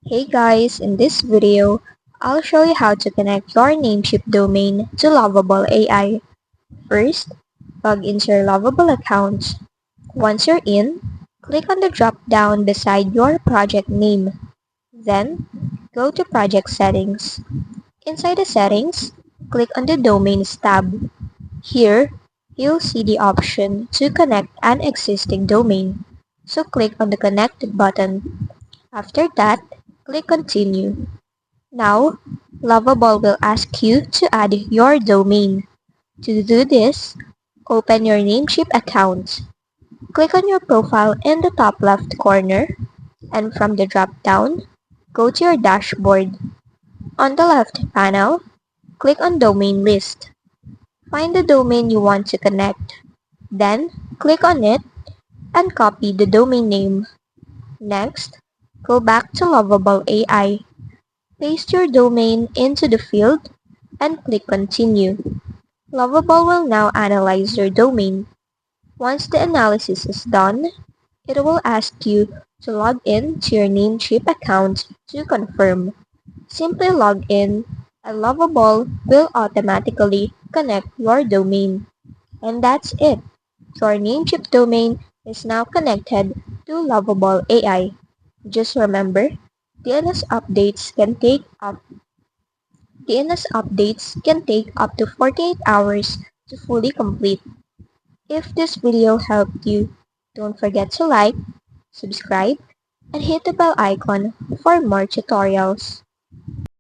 Hey guys, in this video, I'll show you how to connect your Namecheap domain to Lovable AI. First, log into your Lovable account. Once you're in, click on the drop-down beside your project name. Then, go to Project Settings. Inside the Settings, click on the Domains tab. Here, you'll see the option to connect an existing domain. So click on the Connect button. After that, click Continue. Now, Lovable will ask you to add your domain. To do this, open your Namecheap account. Click on your profile in the top left corner, and from the drop-down, go to your dashboard. On the left panel, click on Domain List. Find the domain you want to connect. Then, click on it and copy the domain name. Next, go back to Lovable AI. Paste your domain into the field and click Continue. Lovable will now analyze your domain. Once the analysis is done, it will ask you to log in to your Namecheap account to confirm. Simply log in and Lovable will automatically connect your domain. And that's it. Your Namecheap domain is now connected to Lovable AI. Just remember, DNS updates can take up to 48 hours to fully complete. If this video helped you, don't forget to like, subscribe, and hit the bell icon for more tutorials.